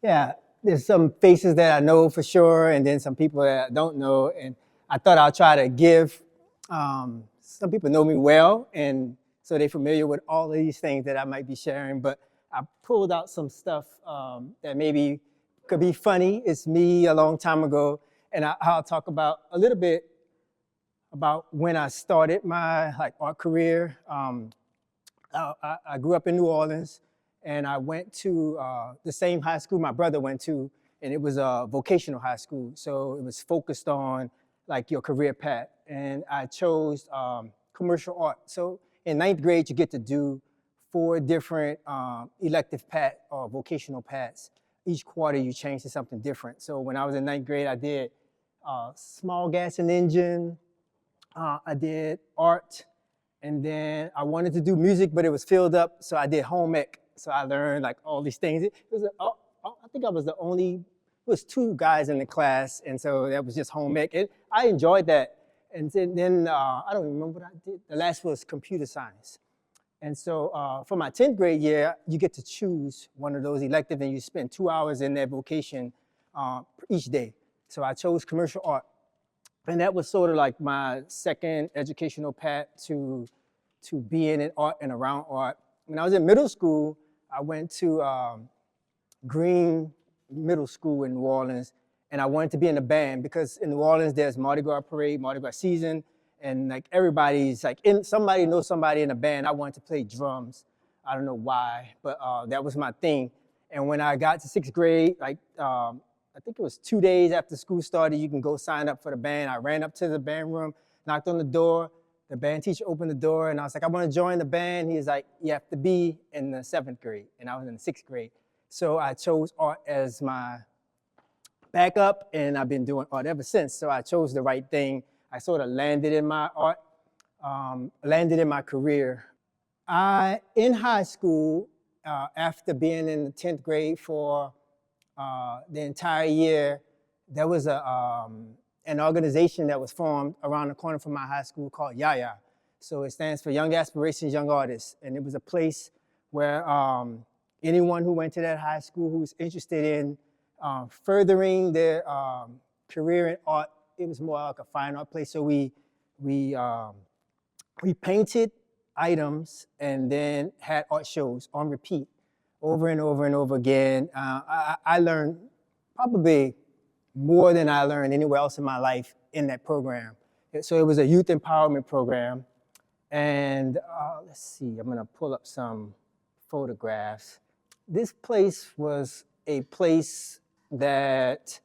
Yeah, there's some faces that I know for sure, and then some people that I don't know. And I thought I'll try to give. Some people know me well, and so they're familiar with all of these things that I might be sharing. But I pulled out some stuff that maybe could be funny. It's me a long time ago, and I'll talk about a little bit about when I started my art career. I grew up in New Orleans, and I went to the same high school my brother went to, and it was a vocational high school. So it was focused on like your career path, and I chose commercial art. So in ninth grade, you get to do 4 different elective path or vocational paths. Each quarter, you change to something different. So when I was in ninth grade, I did small gas and engine. I did art, and then I wanted to do music, but it was filled up, so I did home ec. So I learned like all these things. I think I was the only, it was 2 guys in the class, and so that was just home ec. And I enjoyed that. And then I don't remember what I did. The last was computer science. And so for my 10th grade year, you get to choose one of those electives, and you spend 2 hours in that vocation each day. So I chose commercial art. And that was sort of like my second educational path to being in art and around art. When I was in middle school, I went to Green Middle School in New Orleans, and I wanted to be in a band because in New Orleans there's Mardi Gras parade, Mardi Gras season, and like everybody's like somebody knows somebody in a band. I wanted to play drums. I don't know why, but that was my thing. And when I got to 6th grade, I think it was 2 days after school started, you can go sign up for the band. I ran up to the band room, knocked on the door. The band teacher opened the door, and I was like, I want to join the band. He was like, you have to be in the 7th grade, and I was in the 6th grade. So I chose art as my backup, and I've been doing art ever since. So I chose the right thing. I sort of landed in my art, landed in my career. In high school, after being in the 10th grade for the entire year, there was an organization that was formed around the corner from my high school called Yaya. So it stands for Young Aspirations, Young Artists. And it was a place where anyone who went to that high school who was interested in furthering their career in art, it was more like a fine art place. So we painted items and then had art shows on repeat over and over and over again. I learned probably more than I learned anywhere else in my life in that program. So it was a youth empowerment program. And let's see, I'm gonna pull up some photographs. This place was a place that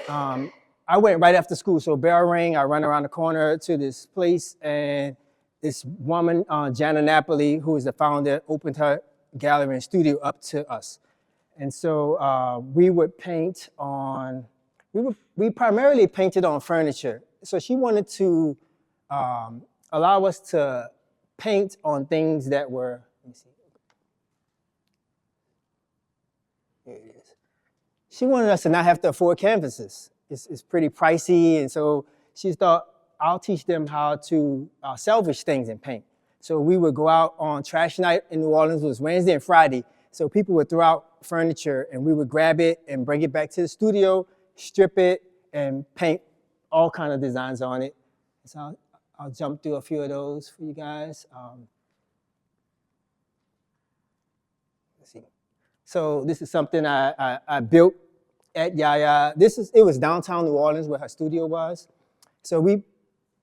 I went right after school. So bell rang, I run around the corner to this place, and this woman, Jana Napoli, who is the founder, opened her gallery and studio up to us. And so we would paint on, we primarily painted on furniture. So she wanted to allow us to paint on things that were, let me see. Here it is. She wanted us to not have to afford canvases. It's pretty pricey, and so she thought, I'll teach them how to salvage things and paint. So we would go out on trash night in New Orleans. It was Wednesday and Friday. So people would throw out furniture, and we would grab it and bring it back to the studio, strip it, and paint all kind of designs on it. So I'll jump through a few of those for you guys. Let's see. So this is something I built at Yaya. It was downtown New Orleans where her studio was. So we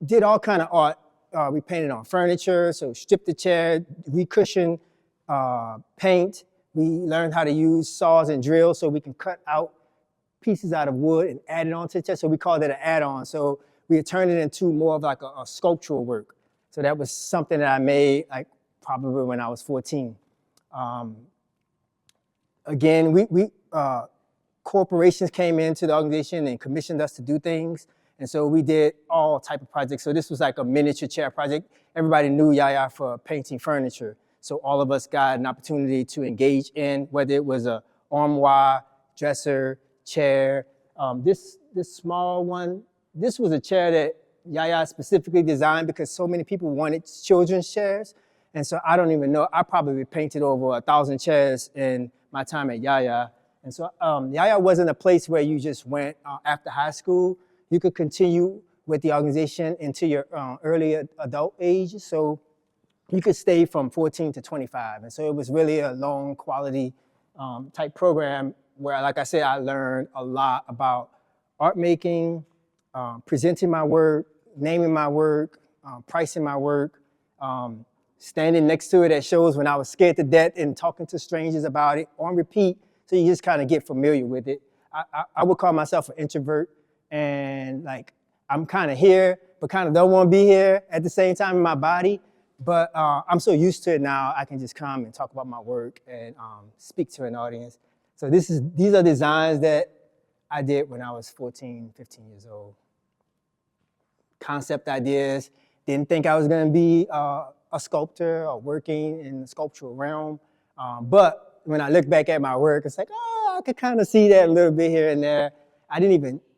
did all kind of art. We painted on furniture, so stripped the chair, re-cushioned, paint. We learned how to use saws and drills so we can cut out pieces out of wood and add it onto the chair. So we called it an add-on. So we had turned it into more of like a sculptural work. So that was something that I made like probably when I was 14. Again, corporations came into the organization and commissioned us to do things. And so we did all type of projects. So this was like a miniature chair project. Everybody knew Yaya for painting furniture. So all of us got an opportunity to engage in, whether it was a armoire, dresser, chair. This small one, this was a chair that Yaya specifically designed because so many people wanted children's chairs. And so I don't even know, I probably painted over 1,000 chairs in my time at Yaya. And so Yaya wasn't a place where you just went after high school. You could continue with the organization into your early adult age. So you could stay from 14 to 25. And so it was really a long quality type program where, like I said, I learned a lot about art making, presenting my work, naming my work, pricing my work, standing next to it at shows when I was scared to death and talking to strangers about it on repeat. So you just kind of get familiar with it. I would call myself an introvert, and like I'm kind of here, but kind of don't want to be here at the same time in my body. But I'm so used to it now, I can just come and talk about my work and speak to an audience. So these are designs that I did when I was 14, 15 years old. Concept ideas, didn't think I was gonna be a sculptor or working in the sculptural realm. But when I look back at my work, it's like, oh, I could kind of see that a little bit here and there.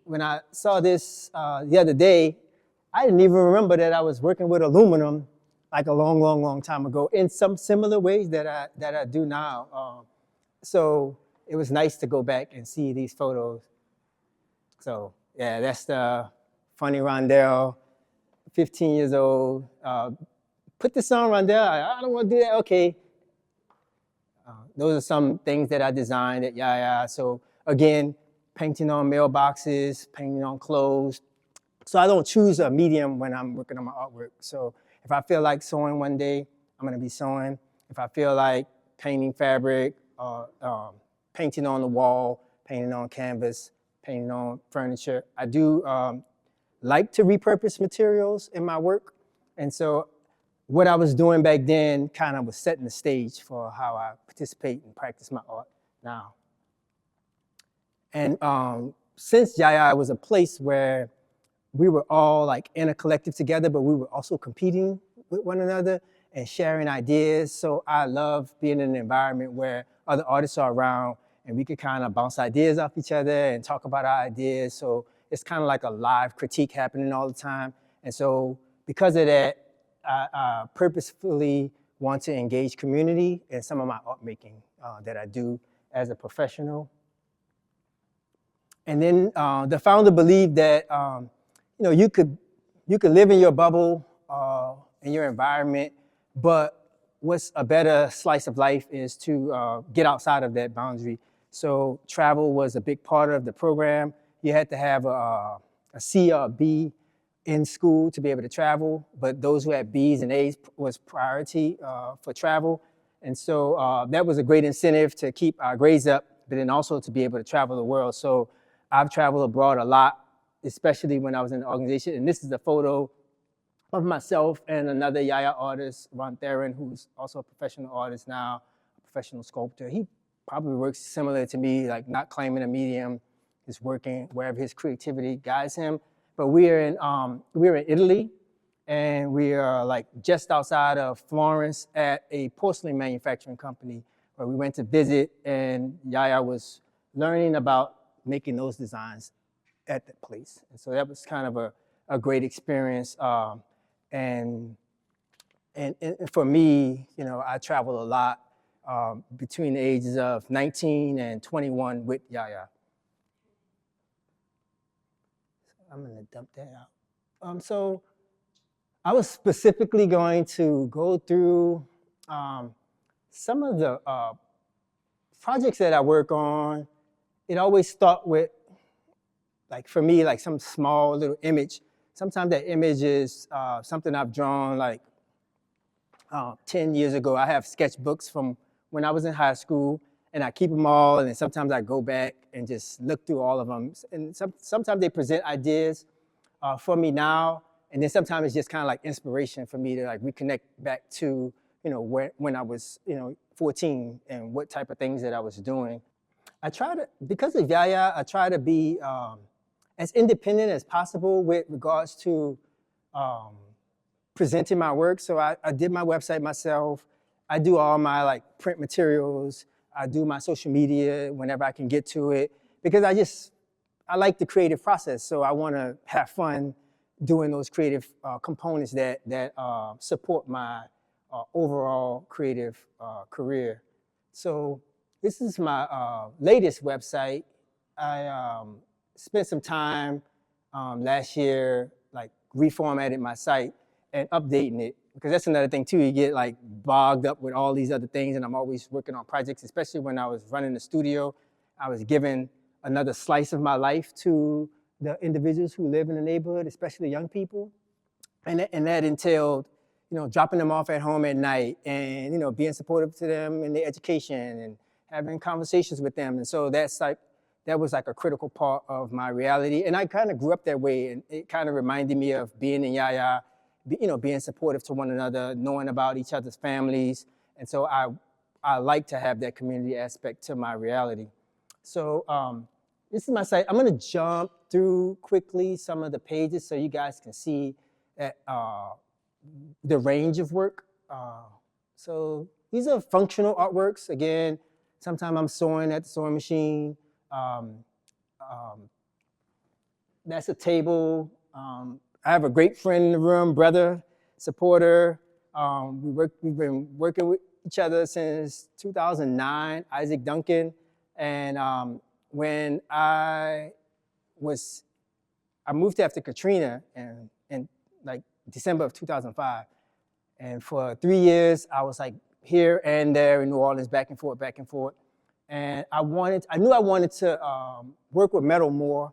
When I saw this the other day, I didn't even remember that I was working with aluminum like a long, long, long time ago in some similar ways that I do now. So it was nice to go back and see these photos. So yeah, that's the funny Rondell, 15 years old. Put this on, Rondell. I don't want to do that. Okay. Those are some things that I designed at Yaya. So again, painting on mailboxes, painting on clothes. So I don't choose a medium when I'm working on my artwork. So if I feel like sewing one day, I'm gonna be sewing. If I feel like painting fabric, painting on the wall, painting on canvas, painting on furniture, I do like to repurpose materials in my work. And so what I was doing back then kind of was setting the stage for how I participate and practice my art now. And since Yaya was a place where we were all like in a collective together, but we were also competing with one another and sharing ideas. So I love being in an environment where other artists are around and we could kind of bounce ideas off each other and talk about our ideas. So it's kind of like a live critique happening all the time. And so because of that, I purposefully want to engage community in some of my art making that I do as a professional. And then the founder believed that you could live in your bubble, in your environment, but what's a better slice of life is to get outside of that boundary. So travel was a big part of the program. You had to have a C or a B in school to be able to travel, but those who had B's and A's was priority for travel. And so that was a great incentive to keep our grades up, but then also to be able to travel the world. So I've traveled abroad a lot, especially when I was in the organization. And this is a photo of myself and another Yaya artist, Rondell, who's also a professional artist now, a professional sculptor. He probably works similar to me, like not claiming a medium, just working wherever his creativity guides him. But we're in Italy, and we are like just outside of Florence at a porcelain manufacturing company where we went to visit, and Yaya was learning about making those designs at that place. And so that was kind of a great experience. And for me, I traveled a lot between the ages of 19 and 21 with Yaya. I'm gonna dump that out. So I was specifically going to go through some of the projects that I work on. It always start with, like for me, like some small little image. Sometimes that image is something I've drawn like 10 years ago. I have sketchbooks from when I was in high school, and I keep them all, and then sometimes I go back and just look through all of them. And sometimes they present ideas for me now, and then sometimes it's just kind of like inspiration for me to like reconnect back to, when I was, 14 and what type of things that I was doing. Because of Yaya, I try to be as independent as possible with regards to presenting my work. So I did my website myself. I do all my like print materials. I do my social media whenever I can get to it, because I like the creative process. So I want to have fun doing those creative components that support my overall creative career. So This is my latest website. I spent some time last year, like reformatted my site and updating it, because that's another thing too. You get like bogged up with all these other things, and I'm always working on projects, especially when I was running the studio. I was giving another slice of my life to the individuals who live in the neighborhood, especially young people. And that entailed, dropping them off at home at night and, being supportive to them in their education and having conversations with them. And so that was like a critical part of my reality. And I kind of grew up that way, and it kind of reminded me of being in Yaya, being supportive to one another, knowing about each other's families. And so I like to have that community aspect to my reality. So this is my site. I'm gonna jump through quickly some of the pages so you guys can see that, the range of work. So these are functional artworks. Again, sometimes I'm sewing at the sewing machine. That's a table. I have a great friend in the room, brother, supporter. We've been working with each other since 2009, Isaac Duncan. And when I moved after Katrina in like December of 2005. And for 3 years, I was like here and there in New Orleans, back and forth, back and forth. And I knew I wanted to work with metal more,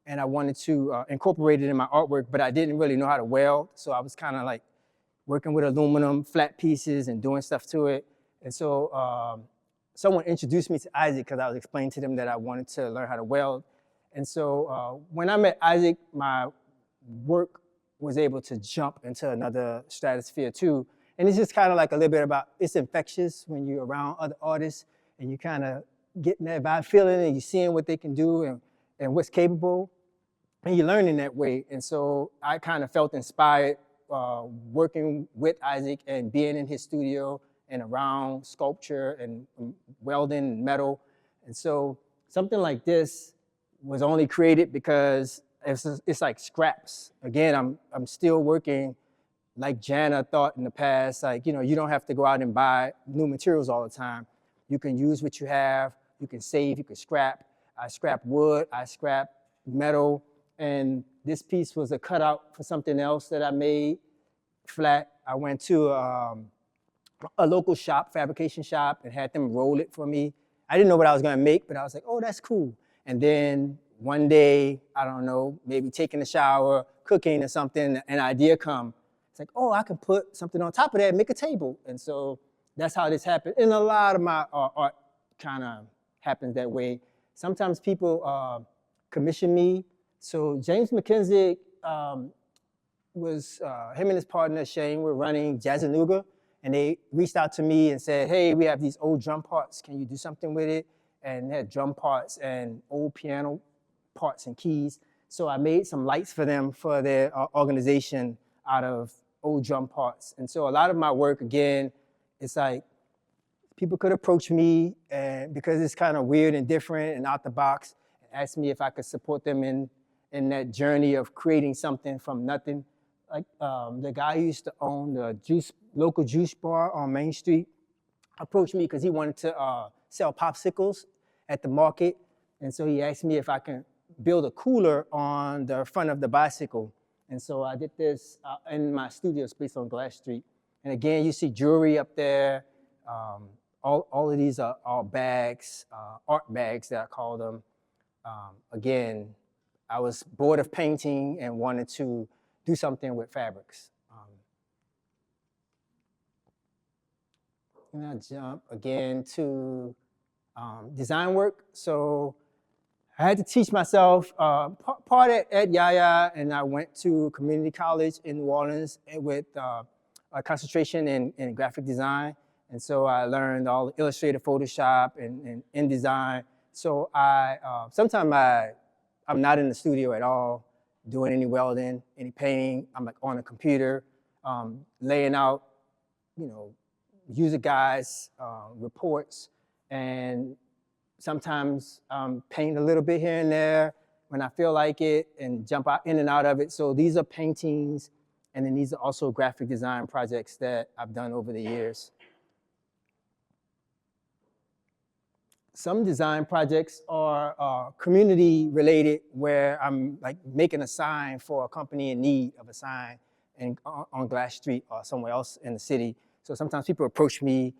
and I wanted to incorporate it in my artwork, but I didn't really know how to weld. So I was kind of like working with aluminum, flat pieces, and doing stuff to it. And so someone introduced me to Isaac because I was explaining to them that I wanted to learn how to weld. And so when I met Isaac, my work was able to jump into another stratosphere too. And it's just kind of like a little bit about, it's infectious when you're around other artists and you kind of getting that vibe feeling and you're seeing what they can do and what's capable, and you're learning that way. And so I kind of felt inspired working with Isaac and being in his studio and around sculpture and welding and metal. And so something like this was only created because it's like scraps. Again, I'm still working like Jana thought in the past, like, you don't have to go out and buy new materials all the time. You can use what you have, you can save, you can scrap. I scrap wood, I scrap metal, and this piece was a cutout for something else that I made flat. I went to a local shop, fabrication shop, and had them roll it for me. I didn't know what I was gonna make, but I was like, oh, that's cool. And then one day, I don't know, maybe taking a shower, cooking or something, an idea come. It's like, oh, I can put something on top of that and make a table. And so that's how this happened. And a lot of my art kind of happens that way. Sometimes people commission me. So James McKenzie was, him and his partner Shane were running Jazzanuga, and they reached out to me and said, hey, we have these old drum parts, can you do something with it? And they had drum parts and old piano parts and keys. So I made some lights for them for their organization out of old drum parts. And so a lot of my work, again, it's like people could approach me, and because it's kind of weird and different and out the box, and ask me if I could support them in that journey of creating something from nothing. Like the guy who used to own the local juice bar on Main Street approached me because he wanted to sell popsicles at the market. And so he asked me if I can build a cooler on the front of the bicycle. And so I did this in my studio space on Glass Street. And again, you see jewelry up there. All of these are all bags, art bags that I call them. Again, I was bored of painting and wanted to do something with fabrics. And I jump again to design work. So I had to teach myself part at Yaya, and I went to community college in New Orleans with a concentration in graphic design. And so I learned all Illustrator, Photoshop, and InDesign. So sometimes I'm not in the studio at all, doing any welding, any painting. I'm like on a computer, laying out, user guides, reports, and sometimes paint a little bit here and there when I feel like it and jump out in and out of it. So these are paintings, and then these are also graphic design projects that I've done over the years. some design projects are community related, where I'm like making a sign for a company in need of a sign on Glass Street or somewhere else in the city. So sometimes people approach me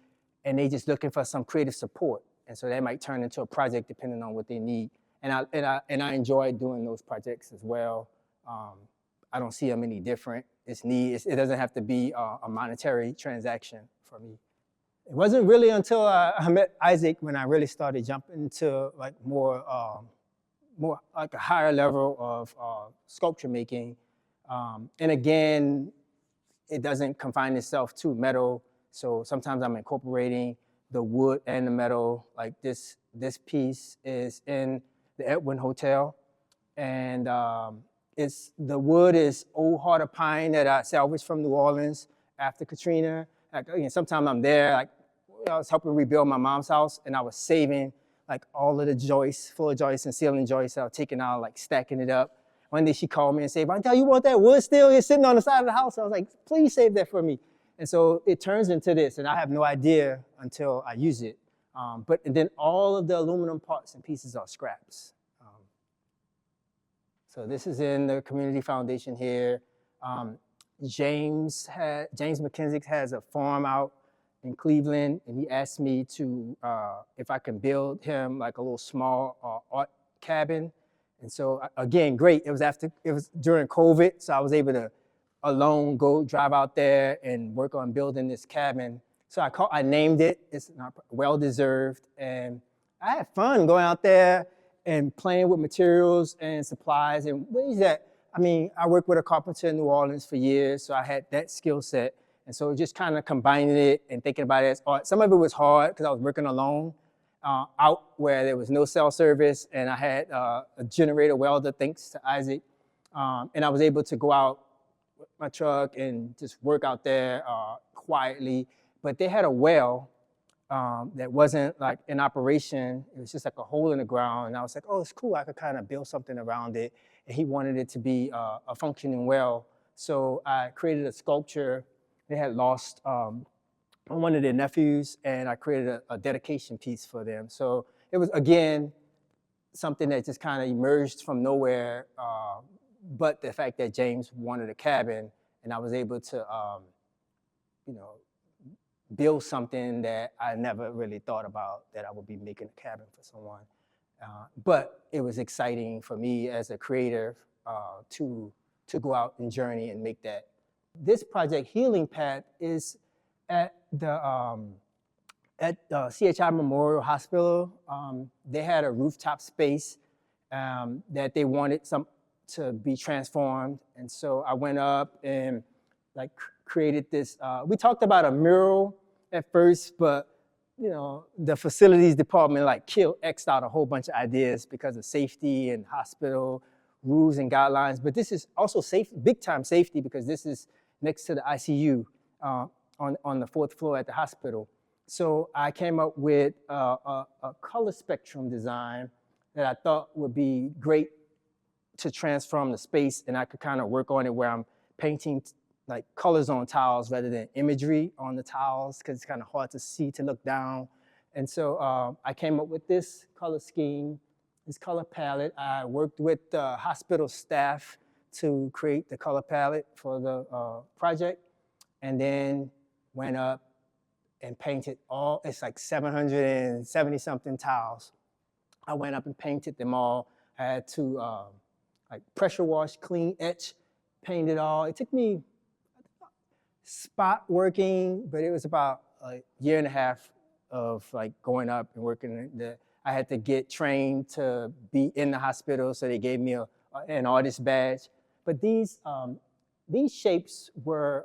and they just looking for some creative support. And so that might turn into a project depending on what they need. And I enjoy doing those projects as well. I don't see them any different. It doesn't have to be a monetary transaction for me. It wasn't really until I met Isaac when I really started jumping into like more like a higher level of sculpture making. And again, it doesn't confine itself to metal. So sometimes I'm incorporating the wood and the metal. Like this piece is in the Edwin Hotel, and the wood is old heart of pine that I salvaged from New Orleans after Katrina. Like, sometimes I'm there, like I was helping rebuild my mom's house, and I was saving like all of the joists, floor joists and ceiling joists. I was taking out, like stacking it up. One day she called me and said, "Rondell, you want that wood still? It's sitting on the side of the house." I was like, "Please save that for me." And so it turns into this, and I have no idea until I use it. And then all of the aluminum parts and pieces are scraps. So this is in the community foundation here. James McKenzie has a farm out in Cleveland, and he asked me to if I can build him like a little small art cabin. And so again, great. It was during COVID, so I was able to alone go drive out there and work on building this cabin. So I named it. It's well deserved, and I had fun going out there and playing with materials and supplies and ways that, I worked with a carpenter in New Orleans for years, so I had that skill set. And so just kind of combining it and thinking about it as art. Some of it was hard because I was working alone out where there was no cell service, and I had a generator welder, thanks to Isaac. And I was able to go out with my truck and just work out there quietly. But they had a well that wasn't like in operation. It was just like a hole in the ground. And I was like, oh, it's cool. I could kind of build something around it. And he wanted it to be a functioning well. So I created a sculpture. They had lost one of their nephews, and I created a dedication piece for them. So it was, again, something that just kind of emerged from nowhere. But the fact that James wanted a cabin, and I was able to, build something that I never really thought about, that I would be making a cabin for someone. But it was exciting for me as a creator to go out and journey and make that. This project, Healing Path, is at the CHI Memorial Hospital. They had a rooftop space that they wanted to be transformed. And so I went up and like created this. We talked about a mural at first, but the facilities department like X'd out a whole bunch of ideas because of safety and hospital rules and guidelines. But this is also safe, big time safety, because this is next to the ICU on the 4th floor at the hospital. So I came up with a color spectrum design that I thought would be great to transform the space, and I could kind of work on it where I'm painting like colors on tiles rather than imagery on the tiles, because it's kind of hard to see to look down. And so I came up with this color scheme, this color palette. I worked with the hospital staff to create the color palette for the project, and then went up and painted it's like 770 something tiles. I went up and painted them all. I had to like pressure wash, clean, etch, paint it all. It took me spot working, but it was about a year and a half of like going up and working. I had to get trained to be in the hospital, so they gave me an artist badge. But these shapes were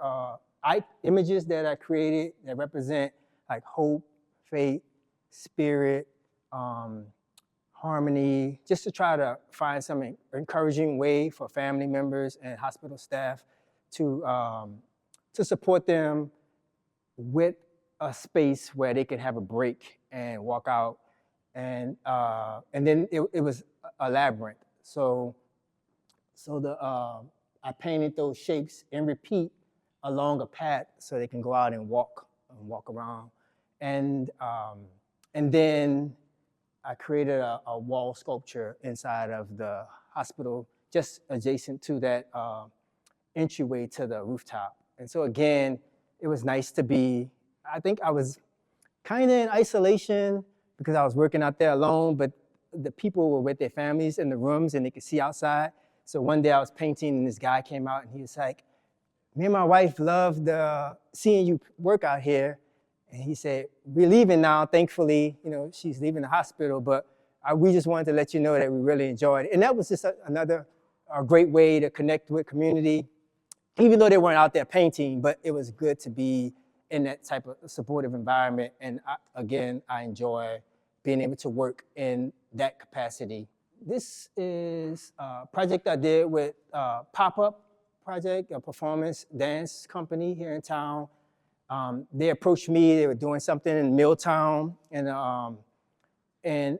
images that I created that represent like hope, faith, spirit, harmony, just to try to find some encouraging way for family members and hospital staff to support them with a space where they could have a break and walk out. And then it was a labyrinth. So I painted those shapes and repeat along a path so they can go out and walk around. And then I created a wall sculpture inside of the hospital, just adjacent to that entryway to the rooftop. And so again, it was nice to be, I think I was kind of in isolation because I was working out there alone, but the people were with their families in the rooms and they could see outside. So one day I was painting and this guy came out and he was like, me and my wife loved seeing you work out here. And he said, we're leaving now, thankfully, she's leaving the hospital, but we just wanted to let you know that we really enjoyed it. And that was just another great way to connect with community, even though they weren't out there painting, but it was good to be in that type of supportive environment. And again, I enjoy being able to work in that capacity. This is a project I did with Pop-Up Project, a performance dance company here in town. They approached me, they were doing something in Milltown in an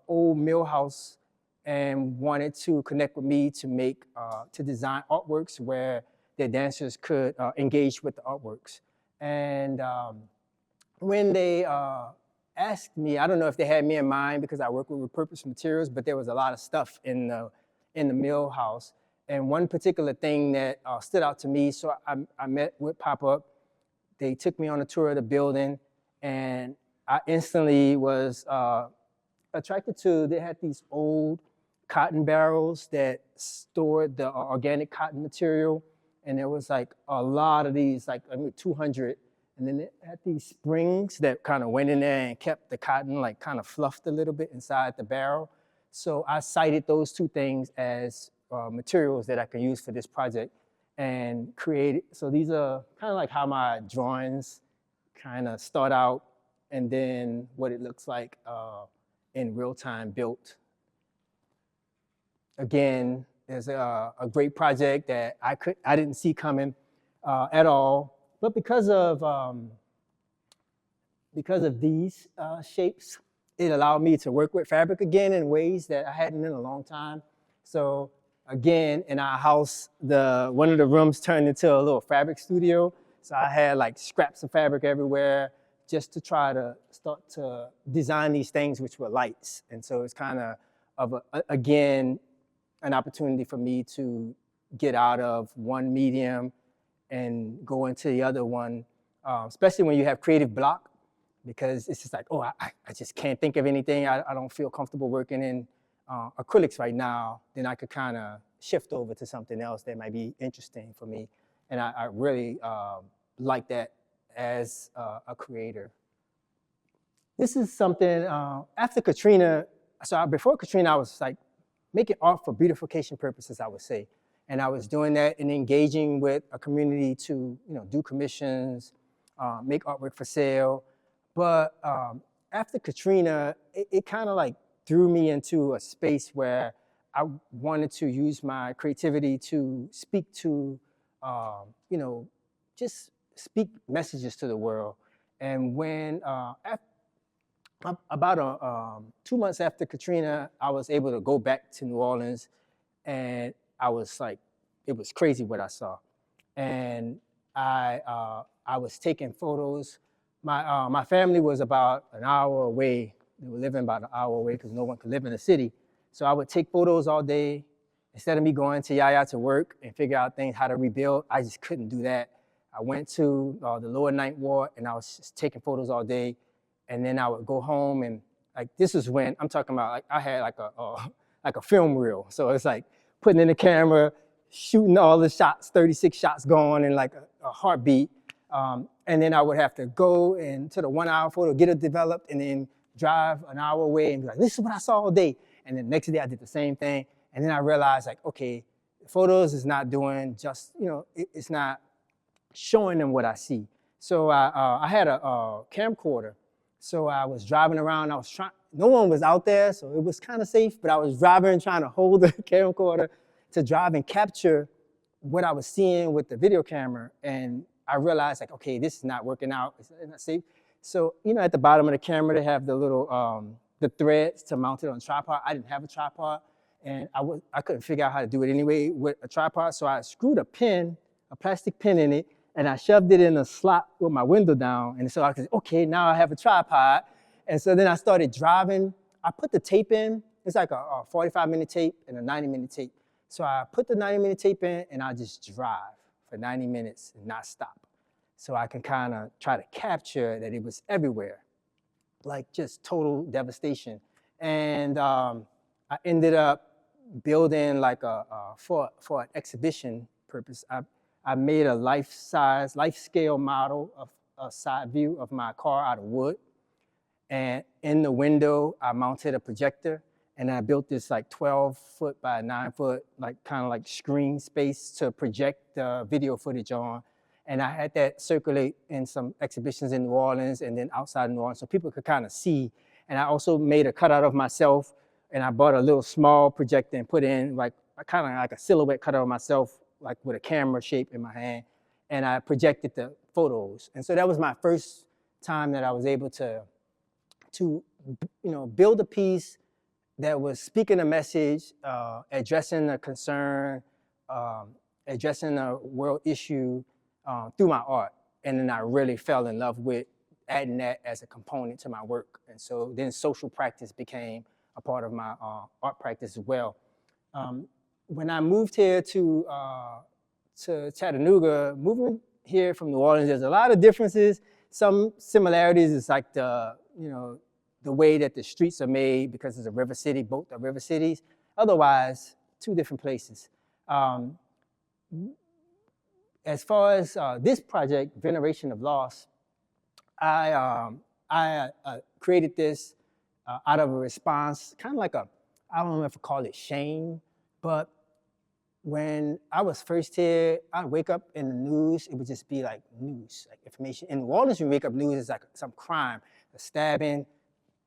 old mill house and wanted to connect with me to design artworks where their dancers could engage with the artworks. And when they asked me, I don't know if they had me in mind because I work with repurposed materials, but there was a lot of stuff in the mill house. And one particular thing that stood out to me, so I met with Pop-Up. They took me on a tour of the building, and I instantly was attracted to, they had these old cotton barrels that stored the organic cotton material. And there was like a lot of these, 200. And then it had these springs that kind of went in there and kept the cotton kind of fluffed a little bit inside the barrel. So I cited those two things as materials that I could use for this project and create. So these are kind of like how my drawings kind of start out and then what it looks like in real time built. Again, there's a great project that I didn't see coming at all, but because of these shapes, it allowed me to work with fabric again in ways that I hadn't in a long time. So again, in our house, one of the rooms turned into a little fabric studio. So I had scraps of fabric everywhere just to try to start to design these things which were lights. And so it's kind of again, an opportunity for me to get out of one medium and go into the other one, especially when you have creative block, because it's just I just can't think of anything. I don't feel comfortable working in acrylics right now. Then I could kind of shift over to something else that might be interesting for me. And I really like that as a creator. This is something, after Katrina, so before Katrina, I was making art for beautification purposes, I would say. And I was doing that and engaging with a community to do commissions, make artwork for sale. But after Katrina, it kind of threw me into a space where I wanted to use my creativity to speak to, just speak messages to the world. And when, about 2 months after Katrina, I was able to go back to New Orleans, and I was it was crazy what I saw. And I was taking photos. My family was about an hour away. They were living about an hour away because no one could live in the city. So I would take photos all day. Instead of me going to Yaya to work and figure out things, how to rebuild, I just couldn't do that. I went to the lower ninth ward and I was just taking photos all day. And then I would go home and this is when I'm talking about I had a film reel. So it's putting in the camera, shooting all the shots, 36 shots going in a heartbeat. And then I would have to go into the 1 hour photo, get it developed, and then drive an hour away and be this is what I saw all day. And then next day I did the same thing. And then I realized okay, photos is not doing just, it's not showing them what I see. So I had a camcorder. So I was driving around, no one was out there, so it was kind of safe, but I was driving, trying to hold the camcorder to drive and capture what I was seeing with the video camera. And I realized okay, this is not working out, it's not safe. So, at the bottom of the camera, they have the little, the threads to mount it on a tripod. I didn't have a tripod, and I couldn't figure out how to do it anyway with a tripod. So I screwed a plastic pin in it, and I shoved it in a slot with my window down. And so I said, okay, now I have a tripod. And so then I started driving. I put the tape in. It's like a 45-minute tape and a 90-minute tape. So I put the 90-minute tape in, and I just drive for 90 minutes and not stop. So I can kind of try to capture that it was everywhere, like just total devastation. And I ended up building like for an exhibition purpose. I made a life scale model of a side view of my car out of wood. And in the window, I mounted a projector, and I built this like 12-foot by 9-foot, like kind of like screen space to project the video footage on. And I had that circulate in some exhibitions in New Orleans and then outside New Orleans so people could kind of see. And I also made a cutout of myself, and I bought a little small projector and put in like kind of like a silhouette cutout of myself, like with a camera shape in my hand. And I projected the photos. And so that was my first time that I was able to build a piece that was speaking a message, addressing a concern, addressing a world issue, through my art. And then I really fell in love with adding that as a component to my work. And so then social practice became a part of my art practice as well. When I moved here to Chattanooga, moving here from New Orleans, there's a lot of differences. Some similarities is like the way that the streets are made because it's a river city, both are river cities. Otherwise, two different places. As far as this project, Veneration of Loss, I created this out of a response, kind of like I don't know if I call it shame, but when I was first here, I'd wake up in the news, it would just be like news, like information. In New Orleans, when you wake up news, it's like some crime, a stabbing,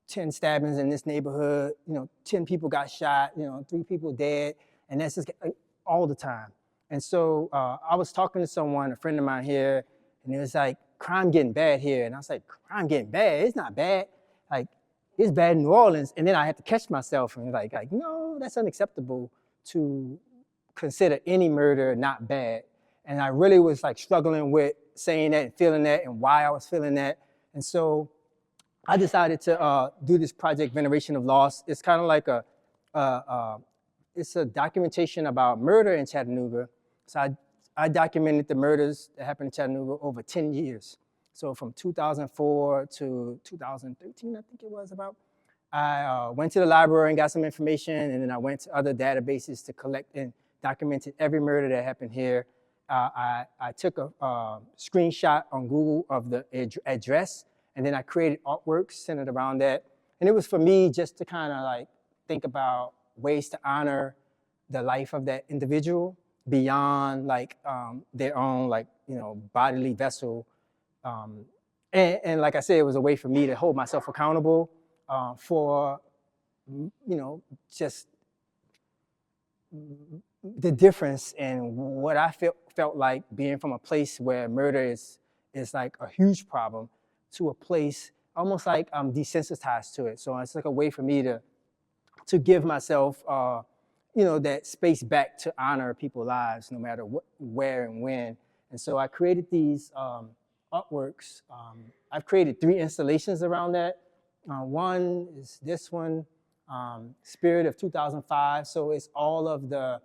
10 stabbings in this neighborhood, 10 people got shot, 3 people dead, and that's just all the time. And so I was talking to someone, a friend of mine here, and it was like, crime getting bad here. And I was like, crime getting bad? It's not bad. Like, it's bad in New Orleans. And then I had to catch myself and like no, that's unacceptable to consider any murder not bad. And I really was like struggling with saying that and feeling that and why I was feeling that. And so I decided to do this project, Veneration of Loss. It's kind of like it's a documentation about murder in Chattanooga. So I documented the murders that happened in Chattanooga over 10 years. So from 2004 to 2013, I think it was about. I went to the library and got some information, and then I went to other databases to collect and documented every murder that happened here. I took a screenshot on Google of the address, and then I created artworks centered around that. And it was for me just to kind of like think about ways to honor the life of that individual beyond like their own like, bodily vessel. And like I said, it was a way for me to hold myself accountable for, just the difference in what I felt like being from a place where murder is like a huge problem to a place almost like I'm desensitized to it. So it's like a way for me to give myself, that space back to honor people's lives, no matter what, where, and when. And so I created these artworks. I've created 3 installations around that. One is this one, Spirit of 2005. So it's all of the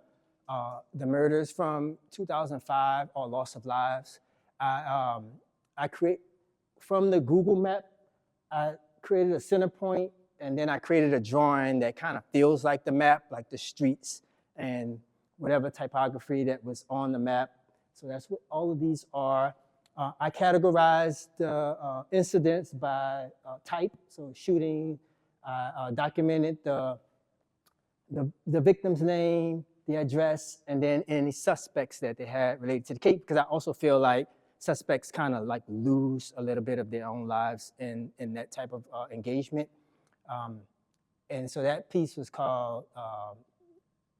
murders from 2005 or loss of lives. I create from the Google map. I created a center point, and then I created a drawing that kind of feels like the map, like the streets and whatever typography that was on the map. So that's what all of these are. I categorized the incidents by type, so shooting. I documented the victim's name, the address, and then any suspects that they had related to the case, because I also feel like suspects kind of like lose a little bit of their own lives in that type of engagement. And so that piece was called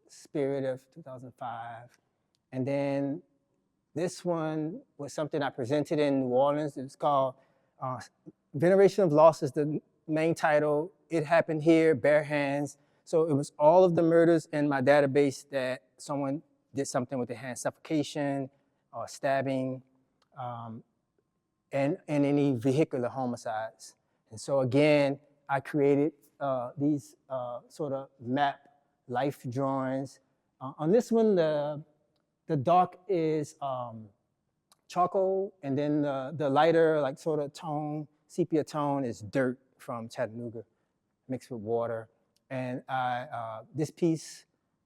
Spirit of 2005. And then this one was something I presented in New Orleans. It's called Veneration of Loss is the main title. It happened here, bare hands. So it was all of the murders in my database that someone did something with their hand, suffocation or stabbing, and any vehicular homicides. And so again, I created these sort of map life drawings. On this one, the dark is charcoal, and then the lighter, like sort of tone, sepia tone, is dirt from Chattanooga, mixed with water. And this piece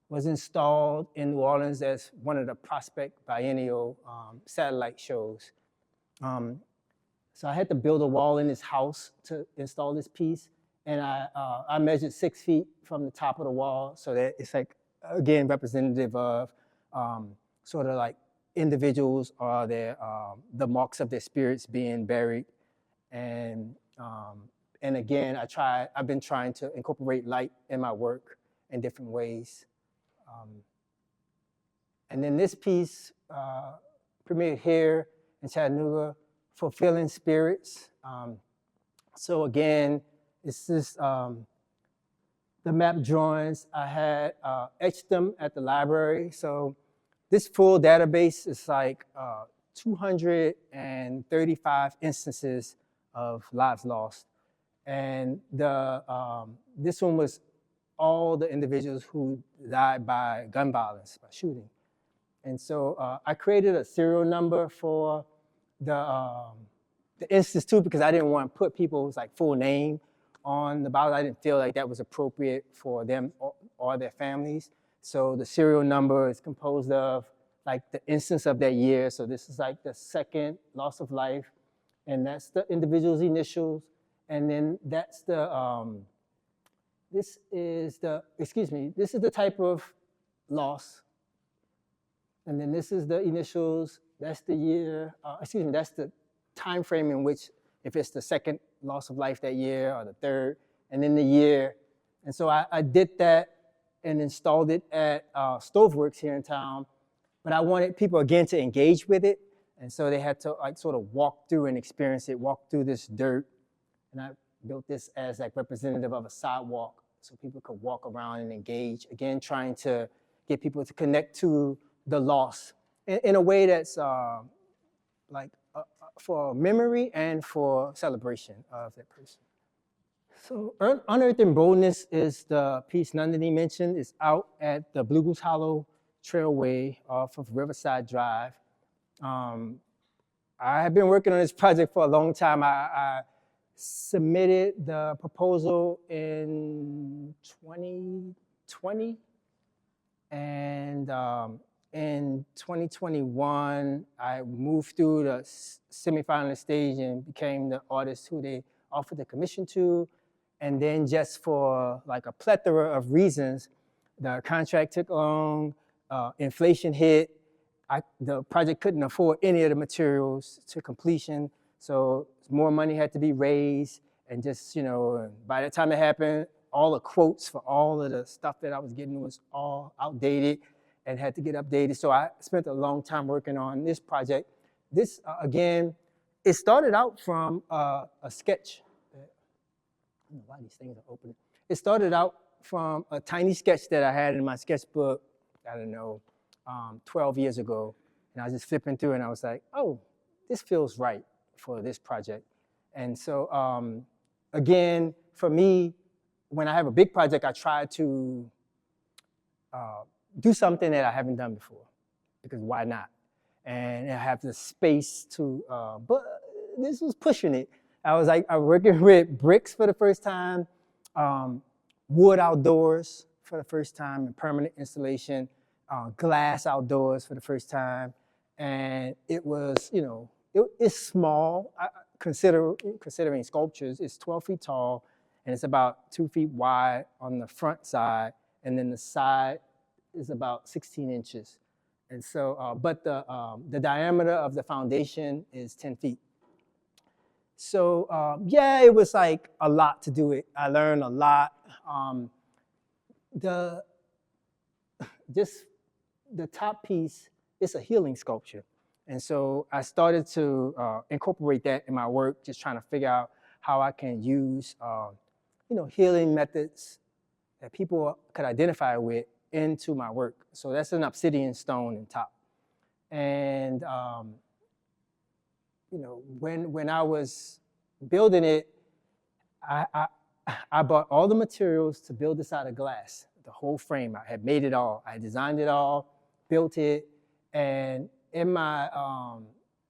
was installed in New Orleans as one of the Prospect Biennial satellite shows. So I had to build a wall in this house to install this piece, and I measured 6 feet from the top of the wall, so that it's like, again, representative of sort of like individuals or the marks of their spirits being buried. And again, I've been trying to incorporate light in my work in different ways. And then this piece premiered here in Chattanooga, Fulfilling Spirits. So again, this is the map drawings. I had etched them at the library. So this full database is like 235 instances of lives lost. And this one was all the individuals who died by gun violence, by shooting. And so I created a serial number for the instance too, because I didn't want to put people's like full name on the ballot. I didn't feel like that was appropriate for them or their families. So the serial number is composed of like the instance of that year. So this is like the second loss of life, and that's the individual's initials. And then that's this is the type of loss. And then this is the initials, that's the year, that's the time frame in which, if it's the second loss of life that year or the third, and then the year. And so I did that and installed it at Stoveworks here in town, but I wanted people again to engage with it. And so they had to like sort of walk through and experience it, walk through this dirt. And I built this as like representative of a sidewalk so people could walk around and engage. Again, trying to get people to connect to the loss in a way that's for memory and for celebration of that person. So Unearthing Boldness is the piece Nandini mentioned. It's out at the Blue Goose Hollow Trailway off of Riverside Drive. I have been working on this project for a long time. I submitted the proposal in 2020, and in 2021, I moved through the semifinalist stage and became the artist who they offered the commission to. And then just for like a plethora of reasons, the contract took long, inflation hit, the project couldn't afford any of the materials to completion, so more money had to be raised, and just, by the time it happened, all the quotes for all of the stuff that I was getting was all outdated and had to get updated. So I spent a long time working on this project. This, again, it started out from a sketch. I don't know why these things are open. It started out from a tiny sketch that I had in my sketchbook, 12 years ago. And I was just flipping through and I was like, oh, this feels right for this project. And so, again, for me, when I have a big project, I try to do something that I haven't done before, because why not? And I have the space to, but this was pushing it. I was working with bricks for the first time, wood outdoors for the first time, and permanent installation, glass outdoors for the first time. And it was, it's small, considering sculptures. It's 12 feet tall, and it's about 2 feet wide on the front side, and then the side is about 16 inches. And so, but the diameter of the foundation is 10 feet. So yeah, it was like a lot to do it. I learned a lot. The top piece is a healing sculpture. And so I started to incorporate that in my work, just trying to figure out how I can use healing methods that people could identify with into my work. So that's an obsidian stone in top. And when I was building it, I I bought all the materials to build this out of glass, the whole frame. I had made it all. I designed it all, built it, and in my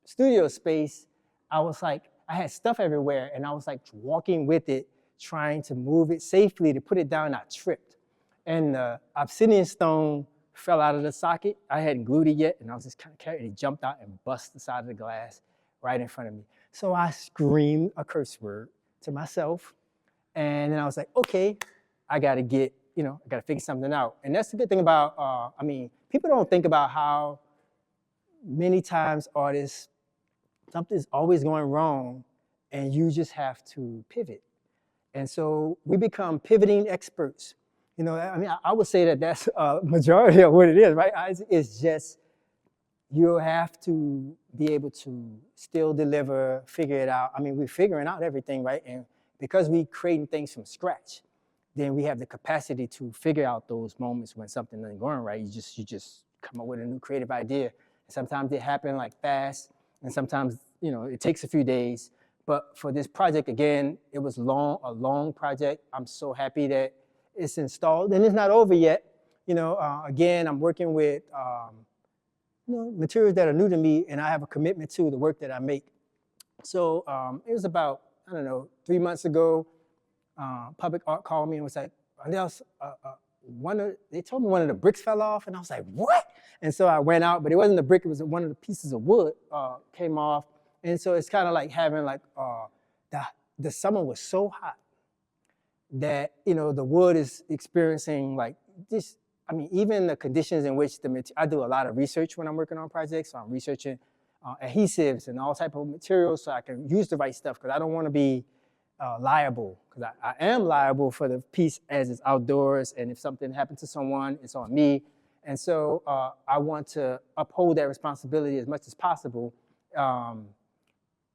studio space, I was like, I had stuff everywhere, and I was like walking with it, trying to move it safely to put it down. I tripped, and the obsidian stone fell out of the socket. I hadn't glued it yet, and I was just kind of carrying it. It jumped out and bust the side of the glass right in front of me. So I screamed a curse word to myself, and then I was like, okay, I got to get, I got to figure something out. And that's the good thing about, people don't think about how many times artists, something's always going wrong, and you just have to pivot. And so we become pivoting experts. I would say that that's a majority of what it is, right? It's just, you have to be able to still deliver, figure it out. I mean, we're figuring out everything, right? And because we're creating things from scratch, then we have the capacity to figure out those moments when something isn't going right. You just come up with a new creative idea. And sometimes they happen like fast, and sometimes, it takes a few days. But for this project, again, it was a long project. I'm so happy that it's installed, and it's not over yet. Again, I'm working with materials that are new to me, and I have a commitment to the work that I make. So it was about, 3 months ago, Public Art called me and was like, they told me one of the bricks fell off, and I was like, what? And so I went out, but it wasn't the brick, it was one of the pieces of wood came off. And so it's kind of like having the summer was so hot that, the wood is experiencing like this. I mean, even the conditions in which I do a lot of research when I'm working on projects. So I'm researching adhesives and all type of materials so I can use the right stuff, because I don't want to be liable, because I am liable for the piece as it's outdoors, and if something happens to someone, it's on me. And so I want to uphold that responsibility as much as possible.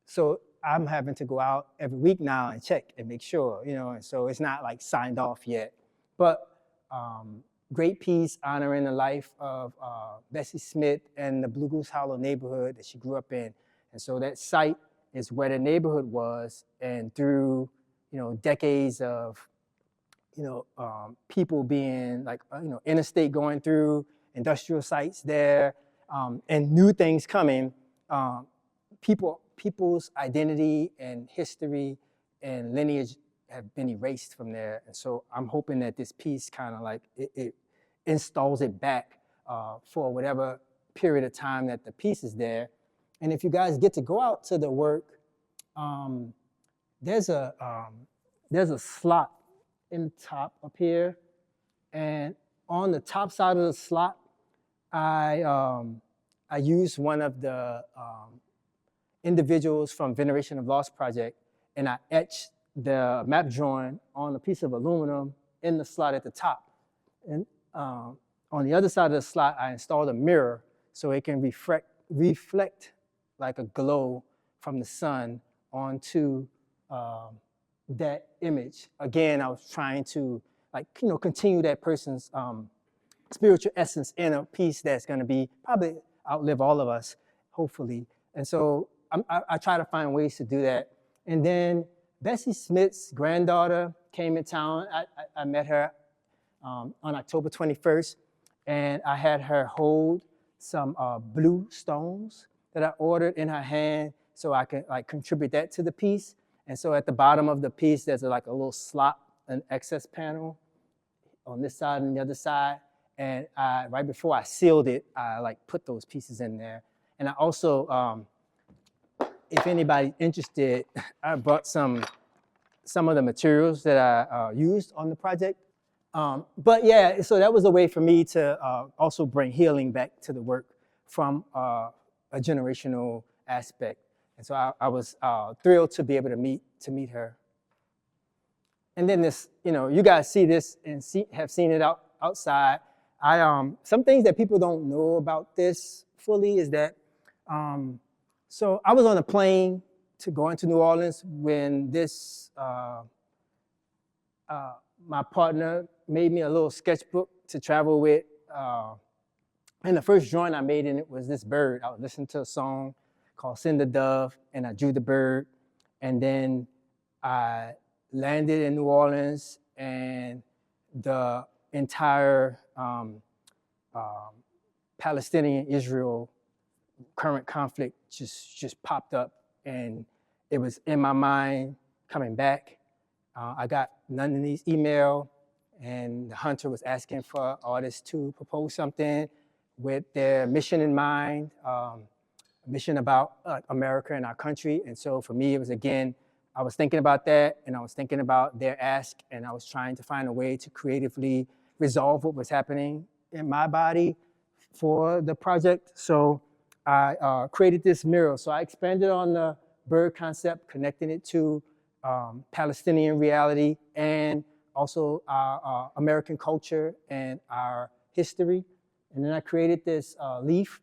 So I'm having to go out every week now and check and make sure, and so it's not like signed off yet. But great piece honoring the life of Bessie Smith and the Blue Goose Hollow neighborhood that she grew up in. And so that site is where the neighborhood was, and through, decades of, people being like, interstate going through, industrial sites there, and new things coming, people's identity and history and lineage have been erased from there. And so I'm hoping that this piece kind of like, it installs it back for whatever period of time that the piece is there. And if you guys get to go out to the work, there's a slot in the top up here. And on the top side of the slot, I used one of the individuals from Veneration of Lost Project, and I etched the map drawing on a piece of aluminum in the slot at the top. And on the other side of the slot, I installed a mirror so it can reflect like a glow from the sun onto that image. Again, I was trying to continue that person's spiritual essence in a piece that's going to be probably outlive all of us, hopefully. And so I try to find ways to do that. And then Bessie Smith's granddaughter came in town. I met her on October 21st, and I had her hold some blue stones that I ordered in her hand so I could contribute that to the piece. And so at the bottom of the piece, there's a little slot, an excess panel on this side and the other side. And right before I sealed it, I put those pieces in there. And I also, if anybody's interested, I brought some of the materials that I used on the project. But yeah, so that was a way for me to also bring healing back to the work from a generational aspect. And so I was thrilled to be able to meet her. And then this, you guys see this and have seen it outside. Some things that people don't know about this fully is that, so I was on a plane to go into New Orleans when this, my partner made me a little sketchbook to travel with. And the first drawing I made in it was this bird. I was listening to a song called Send the Dove, and I drew the bird. And then I landed in New Orleans, and the entire Palestinian-Israel current conflict just popped up, and it was in my mind coming back. I got Nandini's email, and the hunter was asking for artists to propose something with their mission in mind, a mission about America and our country. And so for me, it was, again, I was thinking about that, and I was thinking about their ask, and I was trying to find a way to creatively resolve what was happening in my body for the project. So I created this mural. So I expanded on the bird concept, connecting it to Palestinian reality and also our American culture and our history. And then I created this leaf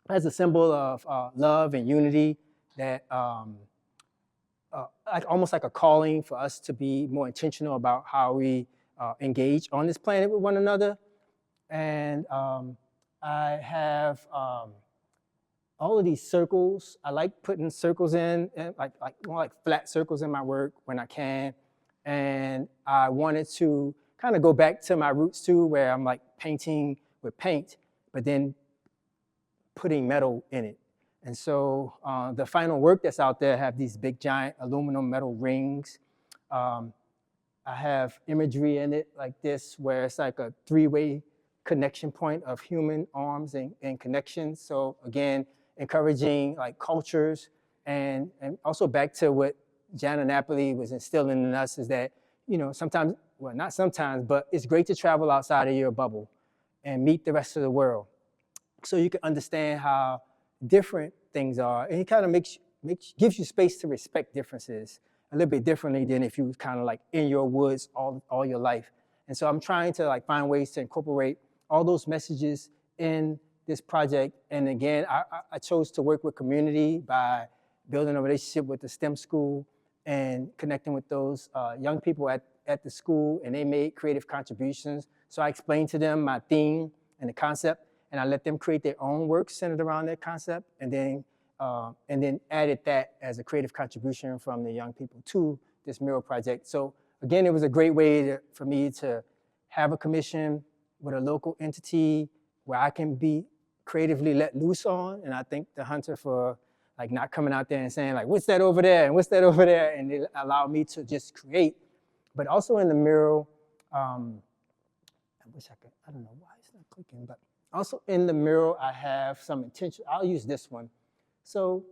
as a symbol of love and unity, that almost like a calling for us to be more intentional about how we engage on this planet with one another. And I have all of these circles. I like putting circles in, like more like flat circles in my work when I can. And I wanted to kind of go back to my roots too, where I'm like painting with paint, but then putting metal in it. And so the final work that's out there have these big giant aluminum metal rings. I have imagery in it like this, where it's like a three-way connection point of human arms and connections. So again, encouraging like cultures, and also back to what Jana Napoli was instilling in us, is that, you know, sometimes, well, not sometimes, but it's great to travel outside of your bubble and meet the rest of the world, so you can understand how different things are, and it kind of gives you space to respect differences a little bit differently than if you was kind of like in your woods all your life. And so I'm trying to like find ways to incorporate all those messages in this project. And again, I chose to work with community by building a relationship with the STEM school and connecting with those young people at the school, and they made creative contributions. So I explained to them my theme and the concept, and I let them create their own work centered around that concept, and then added that as a creative contribution from the young people to this mural project. So again, it was a great way for me to have a commission with a local entity where I can be creatively let loose on. And I thank the hunter for like not coming out there and saying like, what's that over there? And what's that over there? And it allowed me to just create. But also in the mural, I wish I could, I don't know why it's not clicking, but also in the mural, I have some intention. I'll use this one. So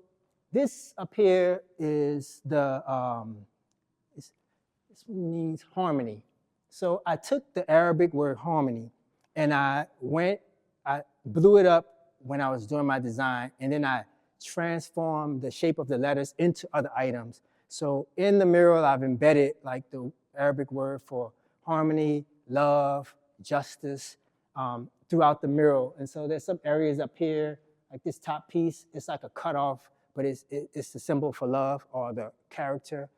this up here is the, this means harmony. So I took the Arabic word harmony, and I blew it up when I was doing my design, and then I transformed the shape of the letters into other items. So in the mural, I've embedded like the Arabic word for harmony, love, justice, throughout the mural. And so there's some areas up here, like this top piece, it's like a cutoff, but it's the symbol for love, or the character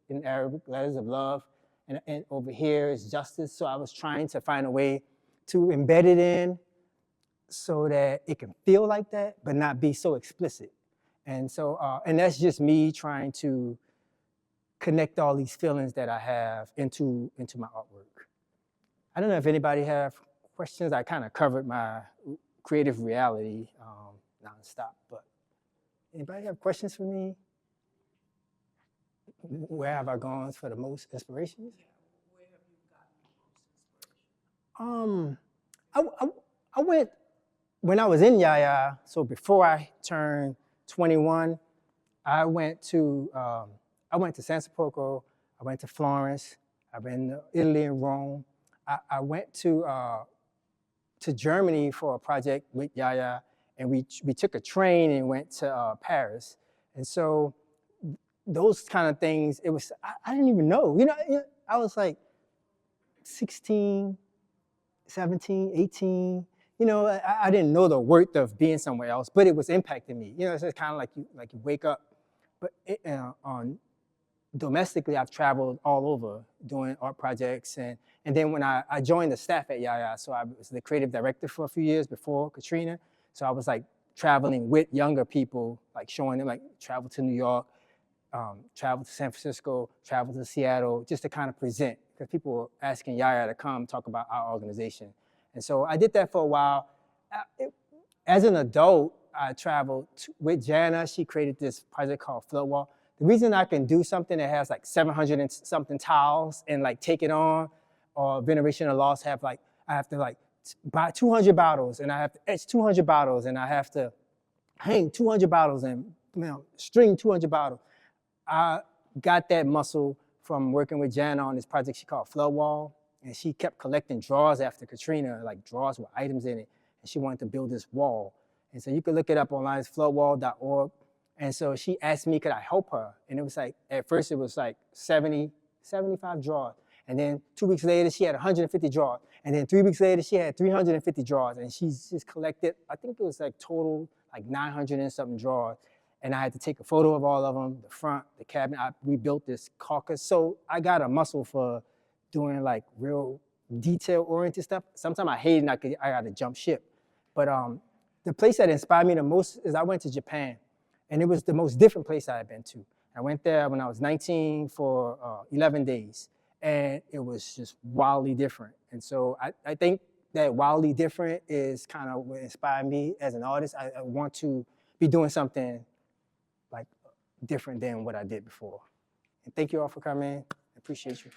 in Arabic letters of love. And over here is justice. So I was trying to find a way to embed it in so that it can feel like that, but not be so explicit. And so, and that's just me trying to connect all these feelings that I have into my artwork. I don't know if anybody have questions. I kind of covered my creative reality nonstop, but anybody have questions for me? Where have I gone for the most inspirations? Where have you gotten the most inspiration? I went, when I was in Yaya, so before I turned 21, I went to San Sepolcro, I went to Florence, I've been to Italy and Rome. I went to Germany for a project with Yaya, and we took a train and went to Paris. And so those kind of things, it was, I didn't even know. You know, I was like 16, 17, 18. You know, I didn't know the worth of being somewhere else, but it was impacting me. You know, it's kind of like you wake up. But domestically, I've traveled all over doing art projects. And then when I joined the staff at Yaya, so I was the creative director for a few years before Katrina. So I was like traveling with younger people, like showing them, like travel to New York, travel to San Francisco, travel to Seattle, just to kind of present, because people were asking Yaya to come talk about our organization. And so I did that for a while. As an adult, I traveled with Jana. She created this project called Flood Wall. The reason I can do something that has like 700 and something tiles and like take it on, or Veneration of Loss have like, I have to like buy 200 bottles and I have to etch 200 bottles and I have to hang 200 bottles and string 200 bottles. I got that muscle from working with Jana on this project she called Flood Wall. And she kept collecting drawers after Katrina, like drawers with items in it. And she wanted to build this wall. And so you can look it up online, it's floodwall.org. And so she asked me, could I help her? And it was like, at first it was like 70, 75 drawers. And then 2 weeks later, she had 150 drawers. And then 3 weeks later, she had 350 drawers. And she's just collected, I think it was like total, like 900 and something drawers. And I had to take a photo of all of them, the front, the cabinet. I rebuilt this caucus. So I got a muscle for doing like real detail-oriented stuff. Sometimes I hate it and I got to jump ship. But the place that inspired me the most is I went to Japan. And it was the most different place I had been to. I went there when I was 19 for 11 days. And it was just wildly different. And so I think that wildly different is kind of what inspired me as an artist. I want to be doing something like different than what I did before. And thank you all for coming. I appreciate you.